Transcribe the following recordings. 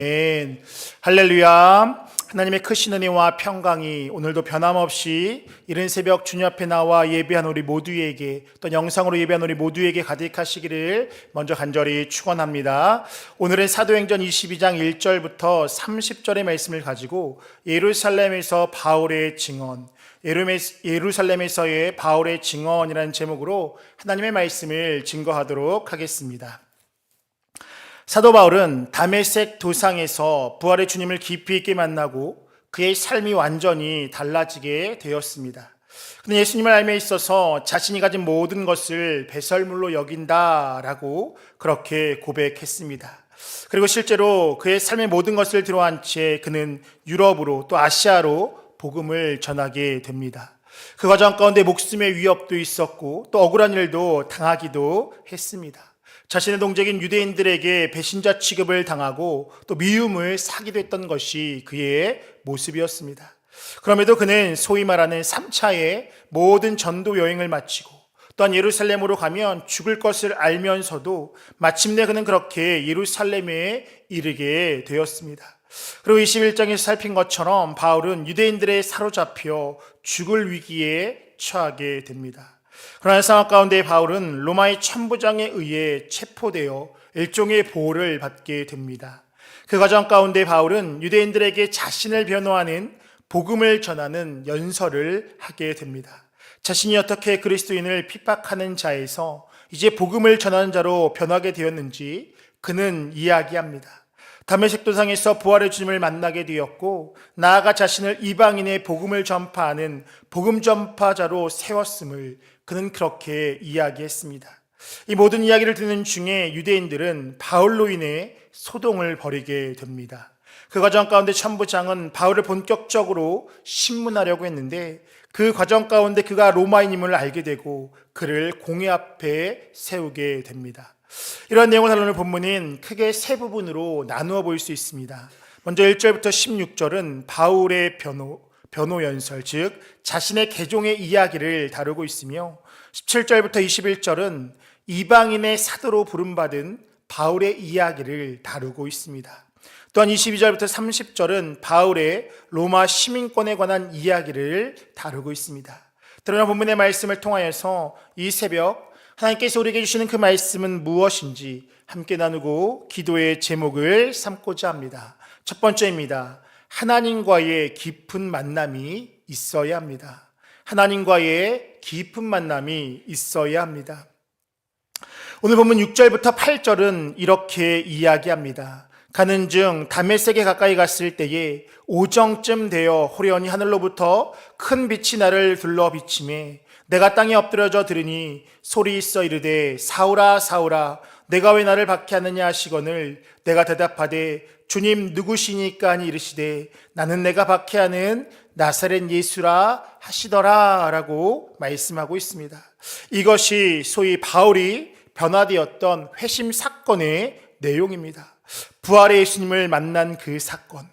아멘. 할렐루야. 하나님의 크신 은혜와 평강이 오늘도 변함없이 이른 새벽 주님 앞에 나와 예배한 우리 모두에게, 또 영상으로 예배한 우리 모두에게 가득하시기를 먼저 간절히 축원합니다. 오늘은 사도행전 22장 1절부터 30절의 말씀을 가지고 예루살렘에서 바울의 증언, 예루살렘에서의 바울의 증언이라는 제목으로 하나님의 말씀을 증거하도록 하겠습니다. 사도 바울은 다메섹 도상에서 부활의 주님을 깊이 있게 만나고 그의 삶이 완전히 달라지게 되었습니다. 그는 예수님을 알미에 있어서 자신이 가진 모든 것을 배설물로 여긴다라고 그렇게 고백했습니다. 그리고 실제로 그의 삶의 모든 것을 들어한 채 그는 유럽으로 또 아시아로 복음을 전하게 됩니다. 그 과정 가운데 목숨의 위협도 있었고 또 억울한 일도 당하기도 했습니다. 자신의 동족인 유대인들에게 배신자 취급을 당하고 또 미움을 사기도 했던 것이 그의 모습이었습니다. 그럼에도 그는 소위 말하는 3차의 모든 전도 여행을 마치고 또한 예루살렘으로 가면 죽을 것을 알면서도 마침내 그는 그렇게 예루살렘에 이르게 되었습니다. 그리고 21장에서 살핀 것처럼 바울은 유대인들에 사로잡혀 죽을 위기에 처하게 됩니다. 그러나 상황 가운데 바울은 로마의 천부장에 의해 체포되어 일종의 보호를 받게 됩니다. 그 과정 가운데 바울은 유대인들에게 자신을 변호하는 복음을 전하는 연설을 하게 됩니다. 자신이 어떻게 그리스도인을 핍박하는 자에서 이제 복음을 전하는 자로 변하게 되었는지 그는 이야기합니다. 다메섹 도상에서 부활의 주님을 만나게 되었고 나아가 자신을 이방인의 복음을 전파하는 복음 전파자로 세웠음을 그는 그렇게 이야기했습니다. 이 모든 이야기를 듣는 중에 유대인들은 바울로 인해 소동을 벌이게 됩니다. 그 과정 가운데 천부장은 바울을 본격적으로 신문하려고 했는데 그 과정 가운데 그가 로마인임을 알게 되고 그를 공회 앞에 세우게 됩니다. 이런 내용을 다루는 본문은 크게 세 부분으로 나누어 볼 수 있습니다. 먼저 1절부터 16절은 바울의 변호 연설, 즉 자신의 개종의 이야기를 다루고 있으며 17절부터 21절은 이방인의 사도로 부름받은 바울의 이야기를 다루고 있습니다. 또한 22절부터 30절은 바울의 로마 시민권에 관한 이야기를 다루고 있습니다. 드러난 본문의 말씀을 통하여서 이 새벽 하나님께서 우리에게 주시는 그 말씀은 무엇인지 함께 나누고 기도의 제목을 삼고자 합니다. 첫 번째입니다. 하나님과의 깊은 만남이 있어야 합니다. 하나님과의 깊은 만남이 있어야 합니다. 오늘 본문 6절부터 8절은 이렇게 이야기합니다. 가는 중 다메섹에 가까이 갔을 때에 오정쯤 되어 호련히 하늘로부터 큰 빛이 나를 둘러 비치매 내가 땅에 엎드려져 들으니 소리 있어 이르되 사울아 사울아 내가 왜 나를 박해하느냐 하시거늘 내가 대답하되 주님 누구시니까 하니 이르시되 나는 내가 박해하는 나사렛 예수라 하시더라 라고 말씀하고 있습니다. 이것이 소위 바울이 변화되었던 회심 사건의 내용입니다. 부활의 예수님을 만난 그 사건,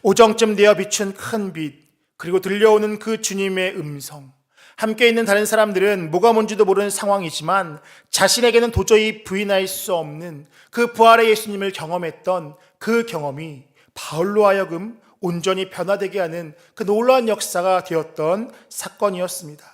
오정쯤 되어 비춘 큰 빛, 그리고 들려오는 그 주님의 음성, 함께 있는 다른 사람들은 뭐가 뭔지도 모르는 상황이지만 자신에게는 도저히 부인할 수 없는 그 부활의 예수님을 경험했던 그 경험이 바울로 하여금 온전히 변화되게 하는 그 놀라운 역사가 되었던 사건이었습니다.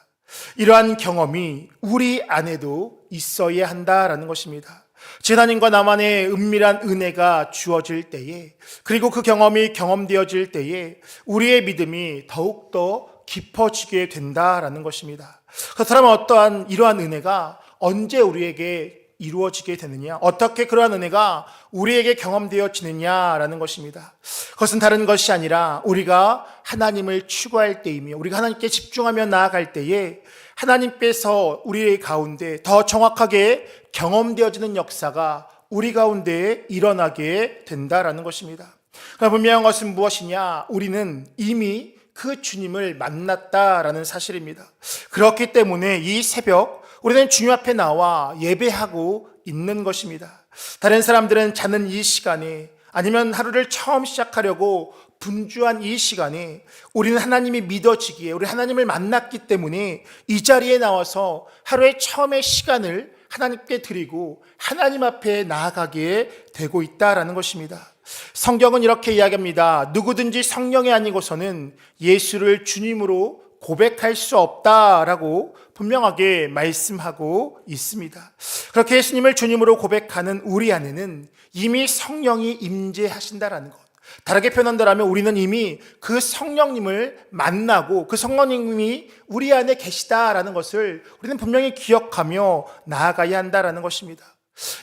이러한 경험이 우리 안에도 있어야 한다라는 것입니다. 하나님과 나만의 은밀한 은혜가 주어질 때에, 그리고 그 경험이 경험되어질 때에 우리의 믿음이 더욱더 깊어지게 된다라는 것입니다. 그렇다면 어떠한 이러한 은혜가 언제 우리에게 이루어지게 되느냐, 어떻게 그러한 은혜가 우리에게 경험되어지느냐라는 것입니다. 그것은 다른 것이 아니라 우리가 하나님을 추구할 때이며 우리가 하나님께 집중하며 나아갈 때에 하나님께서 우리 가운데 더 정확하게 경험되어지는 역사가 우리 가운데 일어나게 된다라는 것입니다. 그러나 분명한 것은 무엇이냐? 우리는 이미 그 주님을 만났다라는 사실입니다. 그렇기 때문에 이 새벽 우리는 주님 앞에 나와 예배하고 있는 것입니다. 다른 사람들은 자는 이 시간에 아니면 하루를 처음 시작하려고 분주한 이 시간에 우리는 하나님이 믿어지기에 우리 하나님을 만났기 때문에 이 자리에 나와서 하루의 처음의 시간을 하나님께 드리고 하나님 앞에 나아가게 되고 있다라는 것입니다. 성경은 이렇게 이야기합니다. 누구든지 성령이 아니고서는 예수를 주님으로 고백할 수 없다라고 분명하게 말씀하고 있습니다. 그렇게 예수님을 주님으로 고백하는 우리 안에는 이미 성령이 임재하신다라는 것. 다르게 표현한다면 우리는 이미 그 성령님을 만나고 그 성령님이 우리 안에 계시다라는 것을 우리는 분명히 기억하며 나아가야 한다라는 것입니다.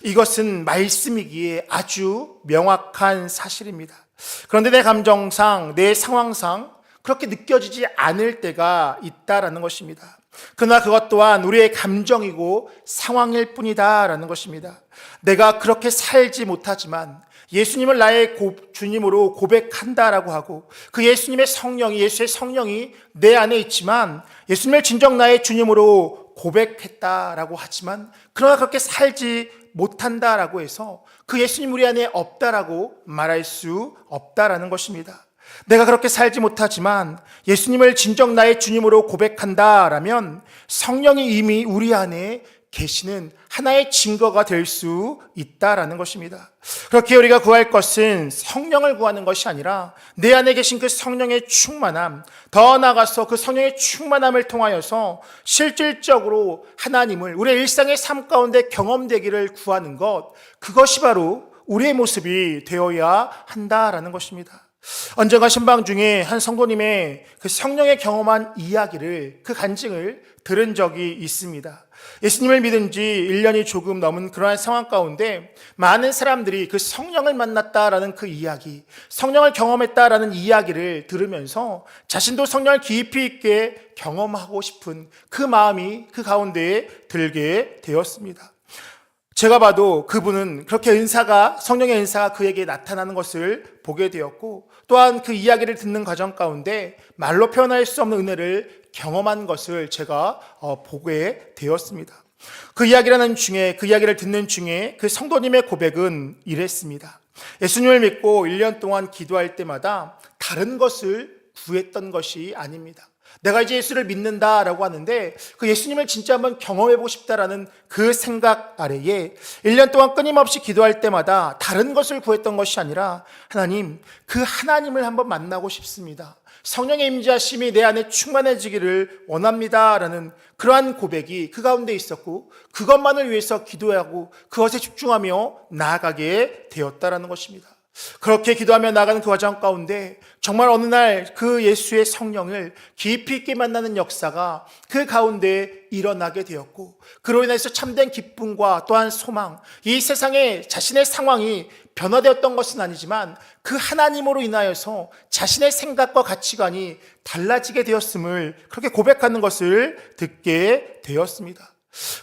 이것은 말씀이기에 아주 명확한 사실입니다. 그런데 내 감정상, 내 상황상 그렇게 느껴지지 않을 때가 있다라는 것입니다. 그러나 그것 또한 우리의 감정이고 상황일 뿐이다라는 것입니다. 내가 그렇게 살지 못하지만 예수님을 나의 주님으로 고백한다라고 하고 그 예수님의 성령이, 예수의 성령이 내 안에 있지만 예수님을 진정 나의 주님으로 고백했다라고 하지만 그러나 그렇게 살지 못한다라고 해서 그 예수님 우리 안에 없다라고 말할 수 없다라는 것입니다. 내가 그렇게 살지 못하지만 예수님을 진정 나의 주님으로 고백한다라면 성령이 이미 우리 안에 계시는 하나의 증거가 될 수 있다라는 것입니다. 그렇게 우리가 구할 것은 성령을 구하는 것이 아니라 내 안에 계신 그 성령의 충만함, 더 나아가서 그 성령의 충만함을 통하여서 실질적으로 하나님을 우리의 일상의 삶 가운데 경험되기를 구하는 것, 그것이 바로 우리의 모습이 되어야 한다라는 것입니다. 언젠가 신방 중에 한 성도님의 그 성령의 경험한 이야기를, 그 간증을 들은 적이 있습니다. 예수님을 믿은 지 1년이 조금 넘은 그러한 상황 가운데 많은 사람들이 그 성령을 만났다라는 그 이야기, 성령을 경험했다라는 이야기를 들으면서 자신도 성령을 깊이 있게 경험하고 싶은 그 마음이 그 가운데에 들게 되었습니다. 제가 봐도 그분은 그렇게 성령의 은사가 그에게 나타나는 것을 보게 되었고, 또한 그 이야기를 듣는 과정 가운데 말로 표현할 수 없는 은혜를 경험한 것을 제가 보게 되었습니다. 그 이야기를 듣는 중에 그 성도님의 고백은 이랬습니다. 예수님을 믿고 1년 동안 기도할 때마다 다른 것을 구했던 것이 아닙니다. 내가 이제 예수를 믿는다라고 하는데 그 예수님을 진짜 한번 경험해보고 싶다라는 그 생각 아래에 1년 동안 끊임없이 기도할 때마다 다른 것을 구했던 것이 아니라 하나님, 그 하나님을 한번 만나고 싶습니다. 성령의 임재하심이 내 안에 충만해지기를 원합니다라는 그러한 고백이 그 가운데 있었고 그것만을 위해서 기도하고 그것에 집중하며 나아가게 되었다라는 것입니다. 그렇게 기도하며 나아가는 그 과정 가운데 정말 어느 날 그 예수의 성령을 깊이 있게 만나는 역사가 그 가운데 일어나게 되었고 그로 인해서 참된 기쁨과 또한 소망, 이 세상에 자신의 상황이 변화되었던 것은 아니지만 그 하나님으로 인하여서 자신의 생각과 가치관이 달라지게 되었음을 그렇게 고백하는 것을 듣게 되었습니다.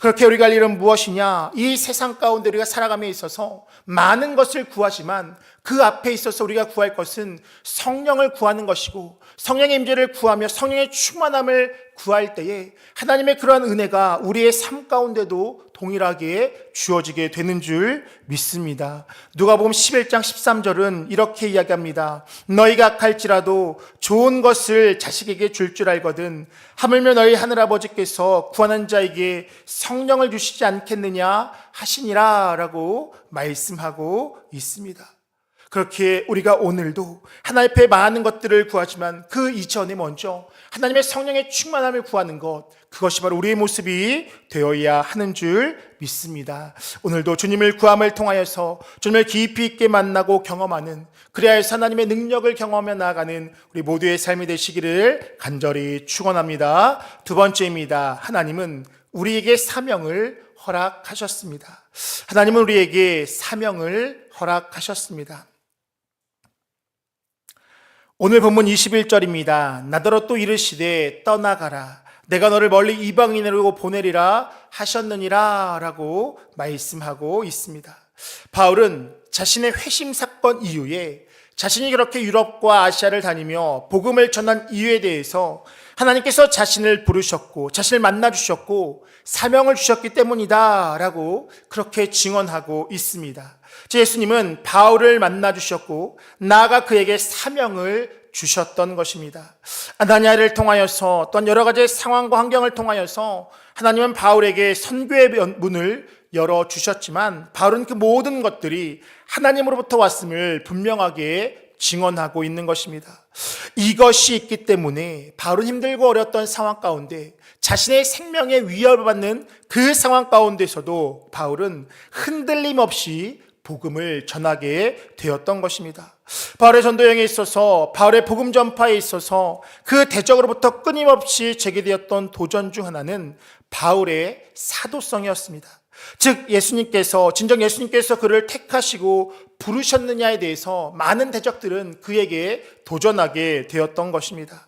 그렇게 우리가 할 일은 무엇이냐? 이 세상 가운데 우리가 살아감에 있어서 많은 것을 구하지만 그 앞에 있어서 우리가 구할 것은 성령을 구하는 것이고 성령의 임재를 구하며 성령의 충만함을 구할 때에 하나님의 그러한 은혜가 우리의 삶 가운데도 동일하게 주어지게 되는 줄 믿습니다. 누가복음 11장 13절은 이렇게 이야기합니다. 너희가 악할지라도 좋은 것을 자식에게 줄 알거든 하물며 너희 하늘아버지께서 구하는 자에게 성령을 주시지 않겠느냐 하시니라 라고 말씀하고 있습니다. 그렇게 우리가 오늘도 하나님 앞에 많은 것들을 구하지만 그 이전에 먼저 하나님의 성령의 충만함을 구하는 것, 그것이 바로 우리의 모습이 되어야 하는 줄 믿습니다. 오늘도 주님을 구함을 통하여서 주님을 깊이 있게 만나고 경험하는, 그래야 해서 하나님의 능력을 경험하며 나아가는 우리 모두의 삶이 되시기를 간절히 축원합니다. 두 번째입니다. 하나님은 우리에게 사명을 허락하셨습니다. 하나님은 우리에게 사명을 허락하셨습니다. 오늘 본문 21절입니다. 나더러 또 이르시되 떠나가라. 내가 너를 멀리 이방인으로 보내리라 하셨느니라 라고 말씀하고 있습니다. 바울은 자신의 회심 사건 이후에 자신이 그렇게 유럽과 아시아를 다니며 복음을 전한 이유에 대해서 하나님께서 자신을 부르셨고 자신을 만나주셨고 사명을 주셨기 때문이다 라고 그렇게 증언하고 있습니다. 예수님은 바울을 만나주셨고 나아가 그에게 사명을 주셨던 것입니다. 아나니아를 통하여서 또한 여러 가지 상황과 환경을 통하여서 하나님은 바울에게 선교의 문을 열어주셨지만 바울은 그 모든 것들이 하나님으로부터 왔음을 분명하게 증언하고 있는 것입니다. 이것이 있기 때문에 바울은 힘들고 어려웠던 상황 가운데 자신의 생명에 위협을 받는 그 상황 가운데서도 바울은 흔들림 없이 복음을 전하게 되었던 것입니다. 바울의 전도 여행에 있어서 바울의 복음 전파에 있어서 그 대적으로부터 끊임없이 제기되었던 도전 중 하나는 바울의 사도성이었습니다. 즉 진정 예수님께서 그를 택하시고 부르셨느냐에 대해서 많은 대적들은 그에게 도전하게 되었던 것입니다.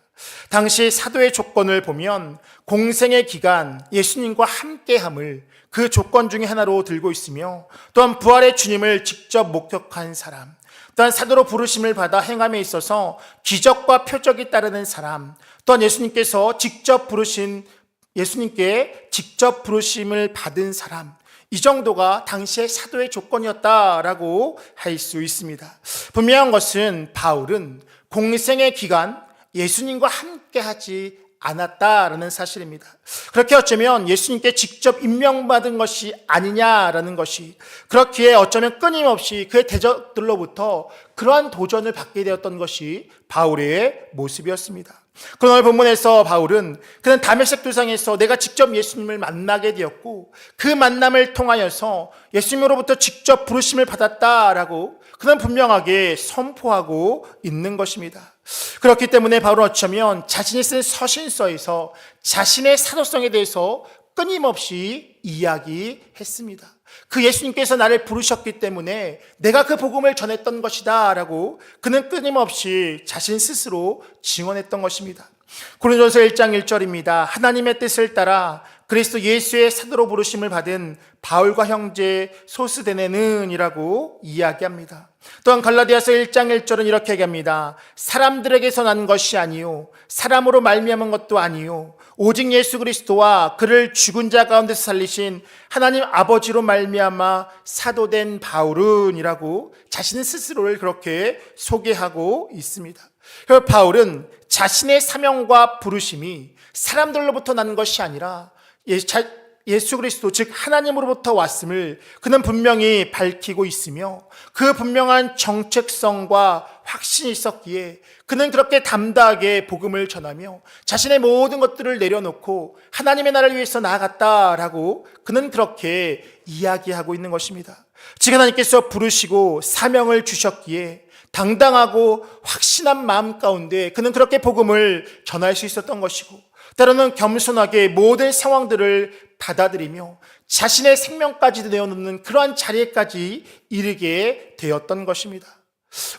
당시 사도의 조건을 보면 공생의 기간 예수님과 함께함을 그 조건 중에 하나로 들고 있으며 또한 부활의 주님을 직접 목격한 사람, 또한 사도로 부르심을 받아 행함에 있어서 기적과 표적이 따르는 사람, 또한 예수님께 직접 부르심을 받은 사람, 이 정도가 당시의 사도의 조건이었다라고 할 수 있습니다. 분명한 것은 바울은 공생의 기간 예수님과 함께하지 않았다라는 사실입니다. 그렇게 어쩌면 예수님께 직접 임명받은 것이 아니냐라는 것이, 그렇기에 어쩌면 끊임없이 그의 대적들로부터 그러한 도전을 받게 되었던 것이 바울의 모습이었습니다. 그러나 오늘 본문에서 바울은 그는 다메섹 도상에서 내가 직접 예수님을 만나게 되었고 그 만남을 통하여서 예수님으로부터 직접 부르심을 받았다라고 그는 분명하게 선포하고 있는 것입니다. 그렇기 때문에 바울은 어쩌면 자신이 쓴 서신서에서 자신의 사도성에 대해서 끊임없이 이야기했습니다. 그 예수님께서 나를 부르셨기 때문에 내가 그 복음을 전했던 것이다 라고 그는 끊임없이 자신 스스로 증언했던 것입니다. 고린도전서 1장 1절입니다. 하나님의 뜻을 따라 그리스도 예수의 사도로 부르심을 받은 바울과 형제 소스데네는 이라고 이야기합니다. 또한 갈라디아서 1장 1절은 이렇게 얘기합니다. 사람들에게서 난 것이 아니요 사람으로 말미암은 것도 아니요 오직 예수 그리스도와 그를 죽은 자 가운데서 살리신 하나님 아버지로 말미암아 사도된 바울은 이라고 자신 스스로를 그렇게 소개하고 있습니다. 그래서 바울은 자신의 사명과 부르심이 사람들로부터 난 것이 아니라 예수 그리스도 즉 하나님으로부터 왔음을 그는 분명히 밝히고 있으며 그 분명한 정체성과 확신이 있었기에 그는 그렇게 담대하게 복음을 전하며 자신의 모든 것들을 내려놓고 하나님의 나라를 위해서 나아갔다라고 그는 그렇게 이야기하고 있는 것입니다. 즉 하나님께서 부르시고 사명을 주셨기에 당당하고 확신한 마음 가운데 그는 그렇게 복음을 전할 수 있었던 것이고 때로는 겸손하게 모든 상황들을 받아들이며 자신의 생명까지도 내어놓는 그러한 자리에까지 이르게 되었던 것입니다.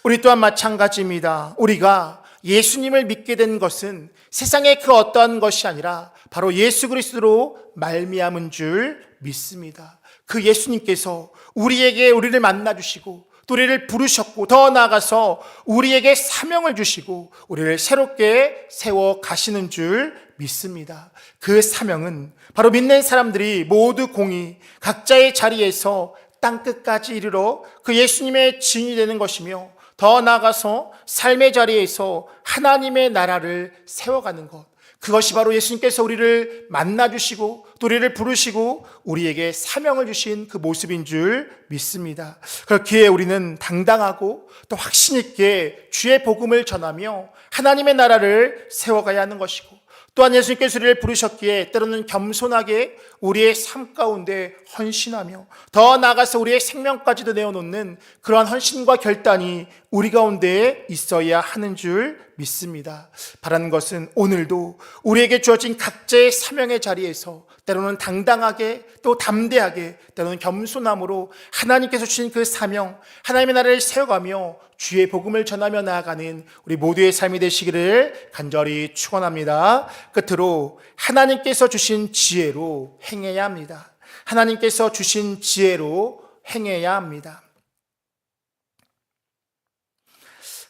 우리 또한 마찬가지입니다. 우리가 예수님을 믿게 된 것은 세상의 그 어떠한 것이 아니라 바로 예수 그리스도로 말미암은 줄 믿습니다. 그 예수님께서 우리를 만나주시고 또 우리를 부르셨고 더 나아가서 우리에게 사명을 주시고 우리를 새롭게 세워 가시는 줄 믿습니다. 그 사명은 바로 믿는 사람들이 모두 공히 각자의 자리에서 땅끝까지 이르러 그 예수님의 증인이 되는 것이며 더 나아가서 삶의 자리에서 하나님의 나라를 세워가는 것, 그것이 바로 예수님께서 우리를 만나주시고 또 우리를 부르시고 우리에게 사명을 주신 그 모습인 줄 믿습니다. 그렇기에 우리는 당당하고 또 확신 있게 주의 복음을 전하며 하나님의 나라를 세워가야 하는 것이고 또한 예수님께서 우리를 부르셨기에 때로는 겸손하게 우리의 삶 가운데 헌신하며 더 나아가서 우리의 생명까지도 내어놓는 그러한 헌신과 결단이 우리 가운데 있어야 하는 줄 믿습니다. 바라는 것은 오늘도 우리에게 주어진 각자의 사명의 자리에서 때로는 당당하게 또 담대하게 때로는 겸손함으로 하나님께서 주신 그 사명, 하나님의 나라를 세워가며 주의 복음을 전하며 나아가는 우리 모두의 삶이 되시기를 간절히 축원합니다. 끝으로 하나님께서 주신 지혜로 행해야 합니다. 하나님께서 주신 지혜로 행해야 합니다.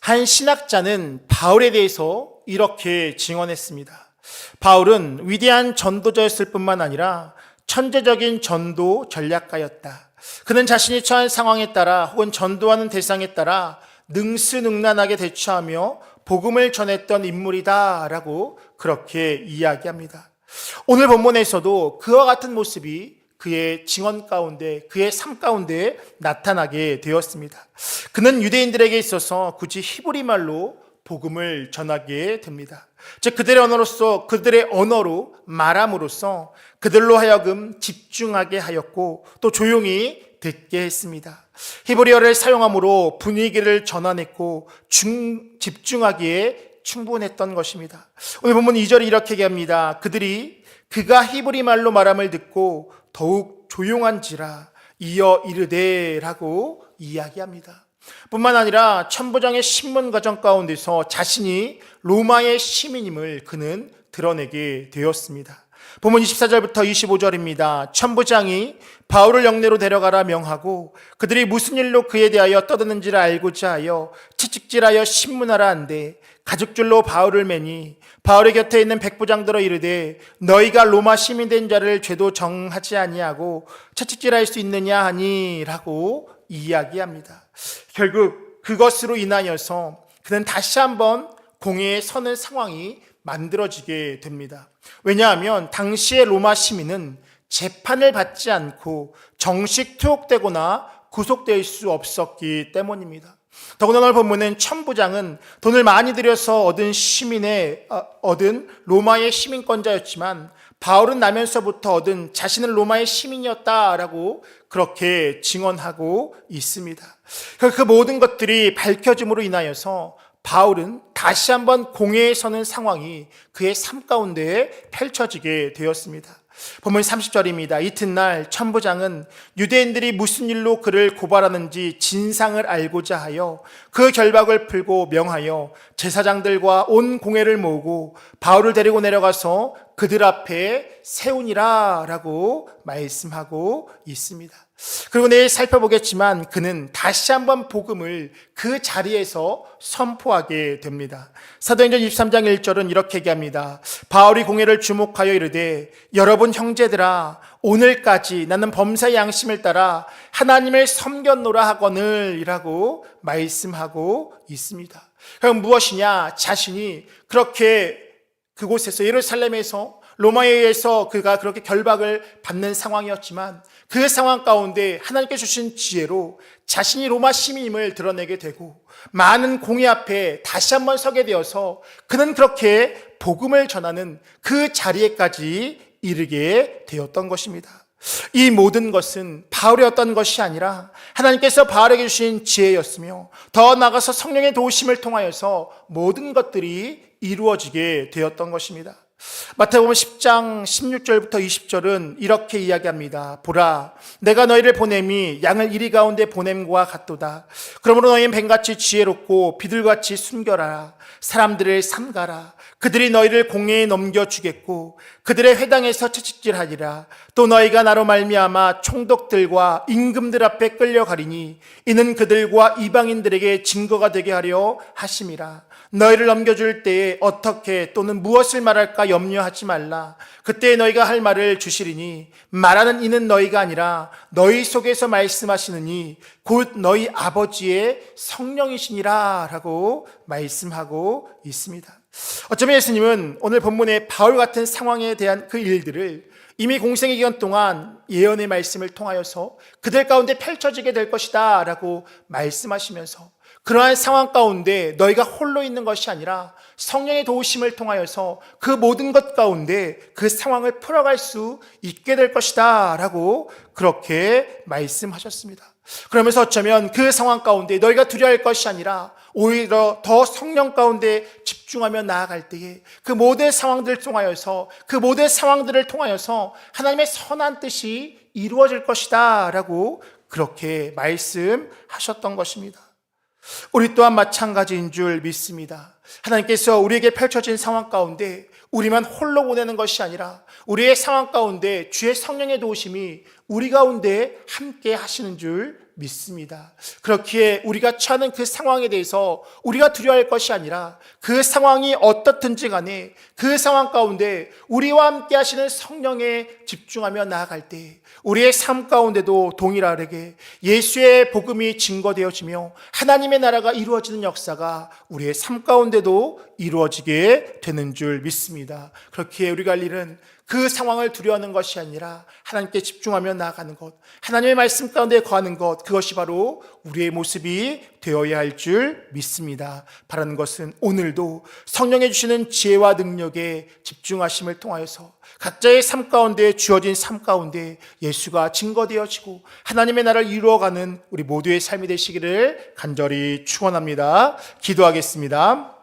한 신학자는 바울에 대해서 이렇게 증언했습니다. 바울은 위대한 전도자였을 뿐만 아니라 천재적인 전도 전략가였다. 그는 자신이 처한 상황에 따라 혹은 전도하는 대상에 따라 능수능란하게 대처하며 복음을 전했던 인물이다라고 그렇게 이야기합니다. 오늘 본문에서도 그와 같은 모습이 그의 증언 가운데, 그의 삶 가운데 나타나게 되었습니다. 그는 유대인들에게 있어서 굳이 히브리 말로 복음을 전하게 됩니다. 즉 그들의 언어로 말함으로써 그들로 하여금 집중하게 하였고 또 조용히 듣게 했습니다. 히브리어를 사용함으로 분위기를 전환했고 집중하기에 충분했던 것입니다. 오늘 본문 2절이 이렇게 얘기합니다. 그가 히브리 말로 말함을 듣고 더욱 조용한지라 이어 이르되라고 이야기합니다. 뿐만 아니라 천부장의 신문 과정 가운데서 자신이 로마의 시민임을 그는 드러내게 되었습니다. 본문 24절부터 25절입니다. 천부장이 바울을 영내로 데려가라 명하고 그들이 무슨 일로 그에 대하여 떠드는지를 알고자 하여 채찍질하여 신문하라 한데 가죽줄로 바울을 매니 바울의 곁에 있는 백부장들어 이르되 너희가 로마 시민된 자를 죄도 정하지 아니하고 채찍질할 수 있느냐 하니라고 이야기합니다. 결국 그것으로 인하여서 그는 다시 한번 공회에 서는 상황이 만들어지게 됩니다. 왜냐하면 당시의 로마 시민은 재판을 받지 않고 정식 투옥되거나 구속될 수 없었기 때문입니다. 더구나 오늘 본문은 천부장은 돈을 많이 들여서 얻은 로마의 시민권자였지만 바울은 나면서부터 얻은 자신은 로마의 시민이었다라고 그렇게 증언하고 있습니다. 그 모든 것들이 밝혀짐으로 인하여서 바울은 다시 한번 공회에 서는 상황이 그의 삶 가운데 펼쳐지게 되었습니다. 본문 30절입니다. 이튿날 천부장은 유대인들이 무슨 일로 그를 고발하는지 진상을 알고자 하여 그 결박을 풀고 명하여 제사장들과 온 공회를 모으고 바울을 데리고 내려가서 그들 앞에 세우니라 라고 말씀하고 있습니다. 그리고 내일 살펴보겠지만 그는 다시 한번 복음을 그 자리에서 선포하게 됩니다. 사도행전 23장 1절은 이렇게 얘기합니다. 바울이 공회를 주목하여 이르되 여러분 형제들아 오늘까지 나는 범사의 양심을 따라 하나님을 섬겼노라 하거늘 이라고 말씀하고 있습니다. 그럼 무엇이냐? 자신이 그렇게 그곳에서 예루살렘에서 로마에 의해서 그가 그렇게 결박을 받는 상황이었지만 그 상황 가운데 하나님께 주신 지혜로 자신이 로마 시민임을 드러내게 되고 많은 공회 앞에 다시 한번 서게 되어서 그는 그렇게 복음을 전하는 그 자리에까지 이르게 되었던 것입니다. 이 모든 것은 바울의 어떤 것이 아니라 하나님께서 바울에게 주신 지혜였으며 더 나아가서 성령의 도우심을 통하여서 모든 것들이 이루어지게 되었던 것입니다. 마태복음 10장 16절부터 20절은 이렇게 이야기합니다. 보라, 내가 너희를 보냄이 양을 이리 가운데 보냄과 같도다. 그러므로 너희는 뱀같이 지혜롭고 비둘같이 순결하라. 사람들을 삼가라. 그들이 너희를 공회에 넘겨주겠고 그들의 회당에서 채찍질하리라. 또 너희가 나로 말미암아 총독들과 임금들 앞에 끌려가리니 이는 그들과 이방인들에게 증거가 되게 하려 하심이라. 너희를 넘겨줄 때에 어떻게 또는 무엇을 말할까 염려하지 말라. 그때 너희가 할 말을 주시리니 말하는 이는 너희가 아니라 너희 속에서 말씀하시느니 곧 너희 아버지의 성령이시니라 라고 말씀하고 있습니다. 어쩌면 예수님은 오늘 본문의 바울 같은 상황에 대한 그 일들을 이미 공생의 기간 동안 예언의 말씀을 통하여서 그들 가운데 펼쳐지게 될 것이다 라고 말씀하시면서 그러한 상황 가운데 너희가 홀로 있는 것이 아니라 성령의 도우심을 통하여서 그 모든 것 가운데 그 상황을 풀어갈 수 있게 될 것이다 라고 그렇게 말씀하셨습니다. 그러면서 어쩌면 그 상황 가운데 너희가 두려워할 것이 아니라 오히려 더 성령 가운데 집중하며 나아갈 때에 그 모든 상황들을 통하여서 그 모든 상황들을 통하여서 하나님의 선한 뜻이 이루어질 것이다 라고 그렇게 말씀하셨던 것입니다. 우리 또한 마찬가지인 줄 믿습니다. 하나님께서 우리에게 펼쳐진 상황 가운데 우리만 홀로 보내는 것이 아니라 우리의 상황 가운데 주의 성령의 도우심이 우리 가운데 함께 하시는 줄 믿습니다. 그렇기에 우리가 처하는 그 상황에 대해서 우리가 두려워할 것이 아니라 그 상황이 어떻든지 간에 그 상황 가운데 우리와 함께 하시는 성령에 집중하며 나아갈 때 우리의 삶 가운데도 동일하게 예수의 복음이 증거되어지며 하나님의 나라가 이루어지는 역사가 우리의 삶 가운데도 이루어지게 되는 줄 믿습니다. 그렇기에 우리가 할 일은 그 상황을 두려워하는 것이 아니라 하나님께 집중하며 나아가는 것, 하나님의 말씀 가운데 거하는 것, 그것이 바로 우리의 모습이 되어야 할 줄 믿습니다. 바라는 것은 오늘도 성령이 주시는 지혜와 능력에 집중하심을 통하여서 각자의 삶 가운데 주어진 삶 가운데 예수가 증거되어지고 하나님의 나라를 이루어가는 우리 모두의 삶이 되시기를 간절히 축원합니다. 기도하겠습니다.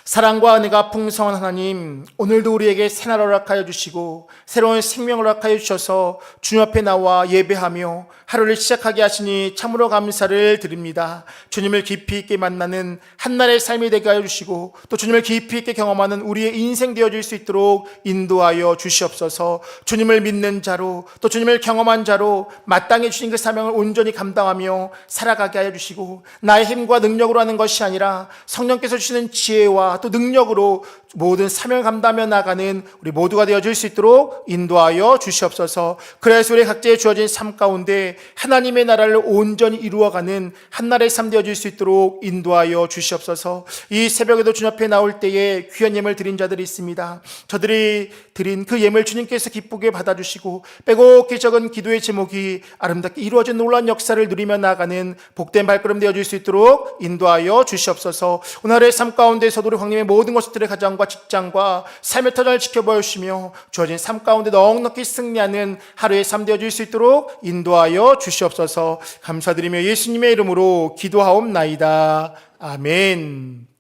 사랑과 은혜가 풍성한 하나님, 오늘도 우리에게 새날을 허락하여 주시고 새로운 생명을 허락하여 주셔서 주님 앞에 나와 예배하며 하루를 시작하게 하시니 참으로 감사를 드립니다. 주님을 깊이 있게 만나는 한날의 삶이 되게 하여 주시고 또 주님을 깊이 있게 경험하는 우리의 인생 되어질 수 있도록 인도하여 주시옵소서. 주님을 믿는 자로 또 주님을 경험한 자로 마땅히 주신 그 사명을 온전히 감당하며 살아가게 하여 주시고 나의 힘과 능력으로 하는 것이 아니라 성령께서 주시는 지혜와 또 능력으로 모든 사명을 감당하며 나가는 우리 모두가 되어질 수 있도록 인도하여 주시옵소서. 그래서 우리 각자의 주어진 삶 가운데 하나님의 나라를 온전히 이루어가는 한날의 삶 되어질 수 있도록 인도하여 주시옵소서. 이 새벽에도 주님 앞에 나올 때에 귀한 예물 드린 자들이 있습니다. 저들이 드린 그 예물 주님께서 기쁘게 받아주시고 빼곡히 적은 기도의 제목이 아름답게 이루어진 놀라운 역사를 누리며 나아가는 복된 발걸음 되어질 수 있도록 인도하여 주시옵소서. 오늘의 삶 가운데서도 우리 황님의 모든 것들의 가정과 직장과 삶의 터전을 지켜보아 주시며 주어진 삶 가운데 넉넉히 승리하는 하루의 삶 되어질 수 있도록 인도하여 주시옵소서. 감사드리며 예수님의 이름으로 기도하옵나이다. 아멘.